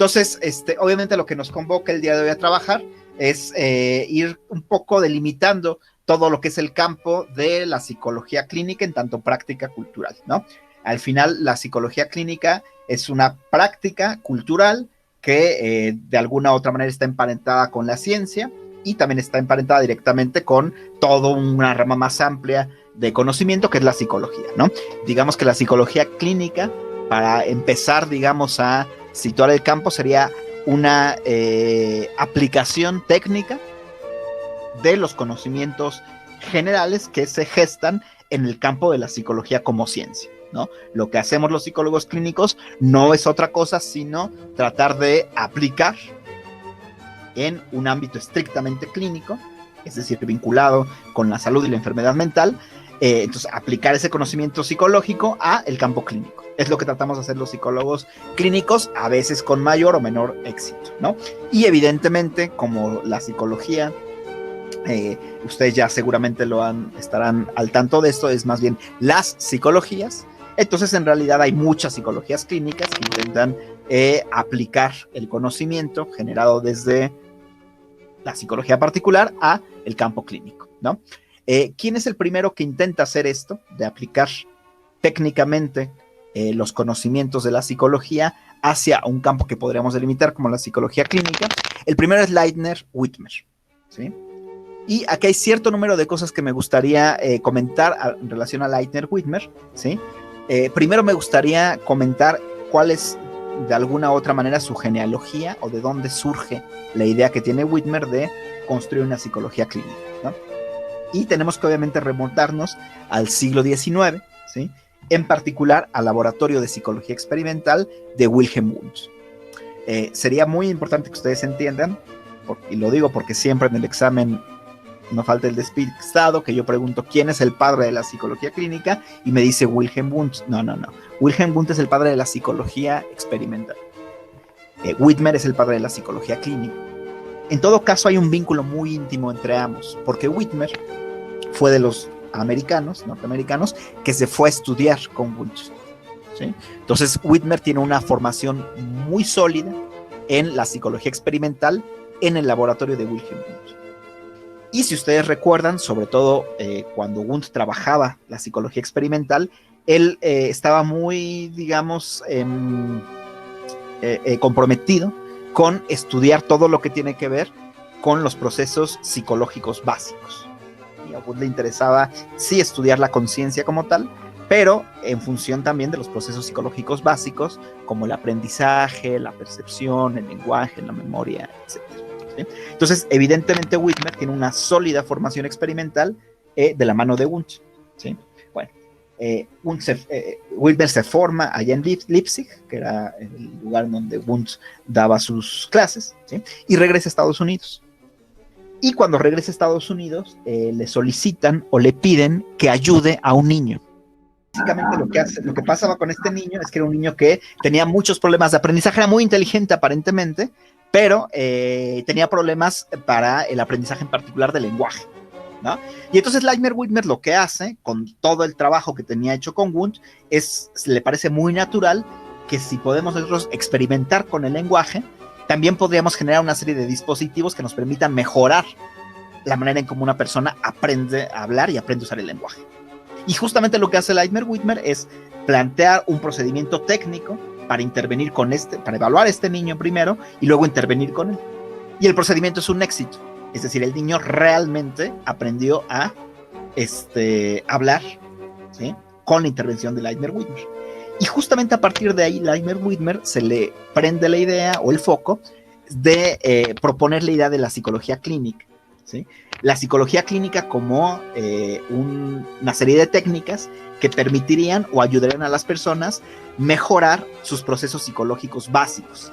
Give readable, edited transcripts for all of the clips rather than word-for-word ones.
Entonces, obviamente lo que nos convoca el día de hoy a trabajar es ir un poco delimitando todo lo que es el campo de la psicología clínica en tanto práctica cultural, ¿no? Al final, la psicología clínica es una práctica cultural que de alguna u otra manera está emparentada con la ciencia y también está emparentada directamente con toda una rama más amplia de conocimiento que es la psicología, ¿no? Digamos que la psicología clínica, para empezar, digamos, a situar el campo, sería una aplicación técnica de los conocimientos generales que se gestan en el campo de la psicología como ciencia, ¿no? Lo que hacemos los psicólogos clínicos no es otra cosa sino tratar de aplicar en un ámbito estrictamente clínico, es decir, vinculado con la salud y la enfermedad mental, entonces aplicar ese conocimiento psicológico a el campo clínico. Es lo que tratamos de hacer los psicólogos clínicos, a veces con mayor o menor éxito, ¿no? Y evidentemente, como la psicología, ustedes ya seguramente estarán al tanto de esto, es más bien las psicologías. Entonces, en realidad hay muchas psicologías clínicas que intentan aplicar el conocimiento generado desde la psicología particular a el campo clínico, ¿no? ¿Quién es el primero que intenta hacer esto, de aplicar técnicamente los conocimientos de la psicología hacia un campo que podríamos delimitar como la psicología clínica? El primero es Leitner Whitmer, ¿sí? Y aquí hay cierto número de cosas que me gustaría comentar en relación a Leitner Whitmer, ¿sí? Primero me gustaría comentar cuál es de alguna u otra manera su genealogía o de dónde surge la idea que tiene Whitmer de construir una psicología clínica, ¿no? Y tenemos que obviamente remontarnos al siglo XIX, ¿sí? En particular al laboratorio de psicología experimental de Wilhelm Wundt. Sería muy importante que ustedes entiendan, y lo digo porque siempre en el examen no falta el despistado, que yo pregunto quién es el padre de la psicología clínica y me dice Wilhelm Wundt. No. Wilhelm Wundt es el padre de la psicología experimental. Whitmer es el padre de la psicología clínica. En todo caso hay un vínculo muy íntimo entre ambos, porque Whitmer fue de los norteamericanos, que se fue a estudiar con Wundt, ¿sí? Entonces Whitmer tiene una formación muy sólida en la psicología experimental en el laboratorio de Wilhelm Wundt. Y si ustedes recuerdan, sobre todo cuando Wundt trabajaba la psicología experimental, él estaba muy, digamos, comprometido con estudiar todo lo que tiene que ver con los procesos psicológicos básicos. Y a Wundt le interesaba, sí, estudiar la conciencia como tal, pero en función también de los procesos psicológicos básicos, como el aprendizaje, la percepción, el lenguaje, la memoria, etc. ¿Sí? Entonces, evidentemente, Whitmer tiene una sólida formación experimental de la mano de Wundt, ¿sí? Bueno, Whitmer se forma allá en Leipzig, que era el lugar donde Wundt daba sus clases, ¿sí? Y regresa a Estados Unidos. Y cuando regresa a Estados Unidos, le solicitan o le piden que ayude a un niño. Básicamente lo que pasaba con este niño es que era un niño que tenía muchos problemas de aprendizaje, era muy inteligente aparentemente, pero tenía problemas para el aprendizaje en particular del lenguaje, ¿no? Y entonces Leitner Whitmer lo que hace, con todo el trabajo que tenía hecho con Wundt, le parece muy natural que si podemos nosotros experimentar con el lenguaje, también podríamos generar una serie de dispositivos que nos permitan mejorar la manera en cómo una persona aprende a hablar y aprende a usar el lenguaje. Y justamente lo que hace Leitner Whitmer es plantear un procedimiento técnico para intervenir con para evaluar a este niño primero y luego intervenir con él. Y el procedimiento es un éxito. Es decir, el niño realmente aprendió a hablar, ¿sí? Con la intervención de Leitner Whitmer. Y justamente a partir de ahí, Leitner Whitmer se le prende la idea o el foco de proponer la idea de la psicología clínica, ¿sí? La psicología clínica como una serie de técnicas que permitirían o ayudarían a las personas mejorar sus procesos psicológicos básicos.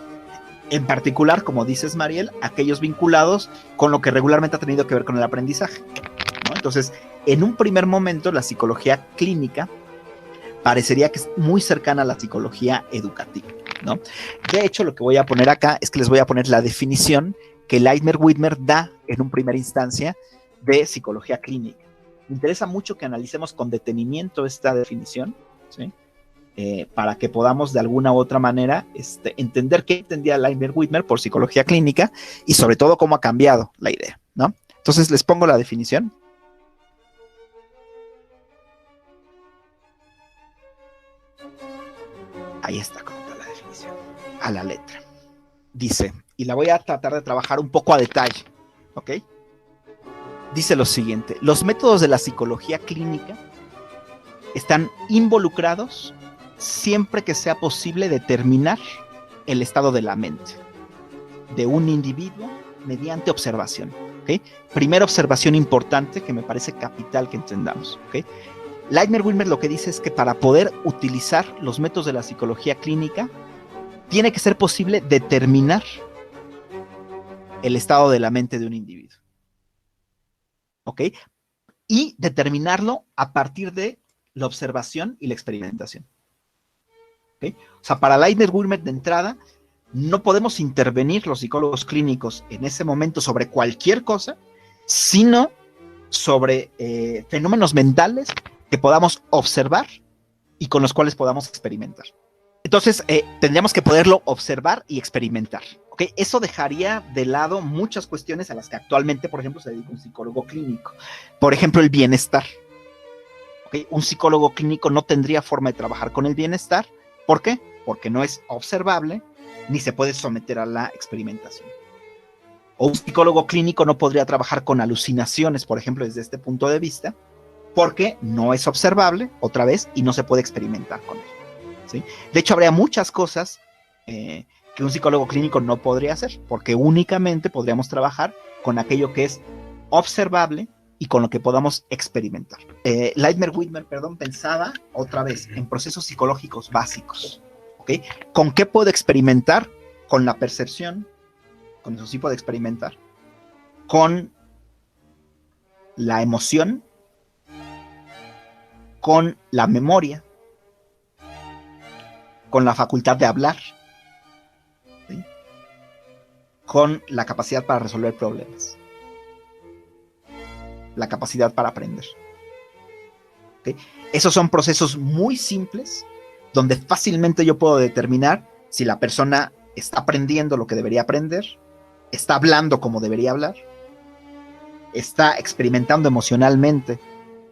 En particular, como dices, Mariel, aquellos vinculados con lo que regularmente ha tenido que ver con el aprendizaje, ¿no? Entonces, en un primer momento, la psicología clínica parecería que es muy cercana a la psicología educativa, ¿no? De hecho, lo que voy a poner acá es que les voy a poner la definición que Leitner Whitmer da en un primera instancia de psicología clínica. Me interesa mucho que analicemos con detenimiento esta definición, ¿sí? para que podamos de alguna u otra manera entender qué entendía Leitner-Whitmer por psicología clínica y sobre todo cómo ha cambiado la idea, ¿no? Entonces les pongo la definición. Ahí está como está la definición, a la letra. Dice, y la voy a tratar de trabajar un poco a detalle, ¿ok? Dice lo siguiente: los métodos de la psicología clínica están involucrados siempre que sea posible determinar el estado de la mente de un individuo mediante observación, ¿ok? Primera observación importante que me parece capital que entendamos, ¿ok? Leitner-Whitmer lo que dice es que para poder utilizar los métodos de la psicología clínica tiene que ser posible determinar el estado de la mente de un individuo, ¿ok? Y determinarlo a partir de la observación y la experimentación, ¿ok? O sea, para Leitner-Whitmer de entrada no podemos intervenir los psicólogos clínicos en ese momento sobre cualquier cosa, sino sobre fenómenos mentales que podamos observar y con los cuales podamos experimentar. Entonces, tendríamos que poderlo observar y experimentar, ¿ok? Eso dejaría de lado muchas cuestiones a las que actualmente, por ejemplo, se dedica un psicólogo clínico. Por ejemplo, el bienestar, ¿ok? Un psicólogo clínico no tendría forma de trabajar con el bienestar. ¿Por qué? Porque no es observable ni se puede someter a la experimentación. O un psicólogo clínico no podría trabajar con alucinaciones, por ejemplo, desde este punto de vista, porque no es observable, otra vez, y no se puede experimentar con él, ¿sí? De hecho, habría muchas cosas que un psicólogo clínico no podría hacer, porque únicamente podríamos trabajar con aquello que es observable y con lo que podamos experimentar. Leitner-Whitmer, pensaba otra vez en procesos psicológicos básicos, ¿ok? ¿Con qué puedo experimentar? Con la percepción, con eso sí puedo experimentar, con la emoción, con la memoria, con la facultad de hablar, ¿sí? Con la capacidad para resolver problemas, la capacidad para aprender, ¿okay? Esos son procesos muy simples donde fácilmente yo puedo determinar si la persona está aprendiendo lo que debería aprender, está hablando como debería hablar, está experimentando emocionalmente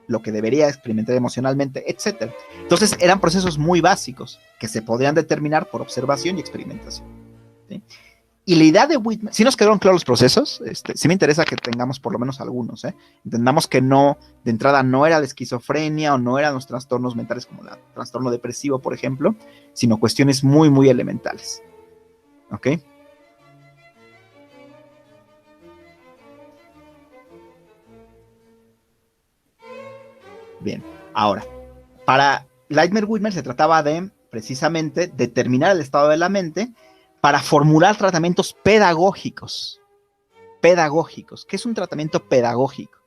lo que debería experimentar emocionalmente, etc. Entonces eran procesos muy básicos que se podrían determinar por observación y experimentación, ¿sí? Y la idea de Whitmer, si nos quedaron claros los procesos, sí me interesa que tengamos por lo menos algunos, entendamos que no, de entrada no era la esquizofrenia o no eran los trastornos mentales como el trastorno depresivo, por ejemplo, sino cuestiones muy, muy elementales, ¿ok? Bien, ahora, para Leitner-Whitmer se trataba de, precisamente, determinar el estado de la mente para formular tratamientos pedagógicos. Pedagógicos. ¿Qué es un tratamiento pedagógico?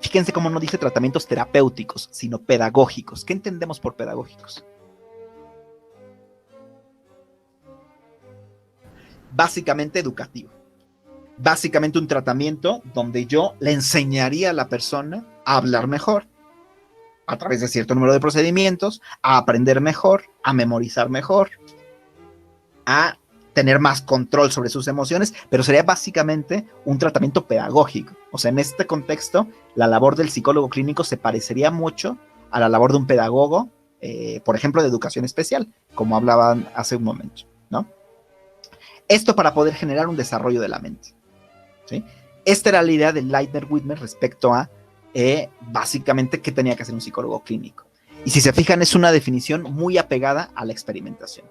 Fíjense cómo no dice tratamientos terapéuticos, sino pedagógicos. ¿Qué entendemos por pedagógicos? Básicamente educativo. Básicamente un tratamiento donde yo le enseñaría a la persona a hablar mejor, a través de cierto número de procedimientos, a aprender mejor, a memorizar mejor, a tener más control sobre sus emociones, pero sería básicamente un tratamiento pedagógico. O sea, en este contexto, la labor del psicólogo clínico se parecería mucho a la labor de un pedagogo, por ejemplo, de educación especial, como hablaban hace un momento, ¿no? Esto para poder generar un desarrollo de la mente, ¿sí? Esta era la idea de Leitner-Whitmer respecto a básicamente qué tenía que hacer un psicólogo clínico. Y si se fijan, es una definición muy apegada a la experimentación.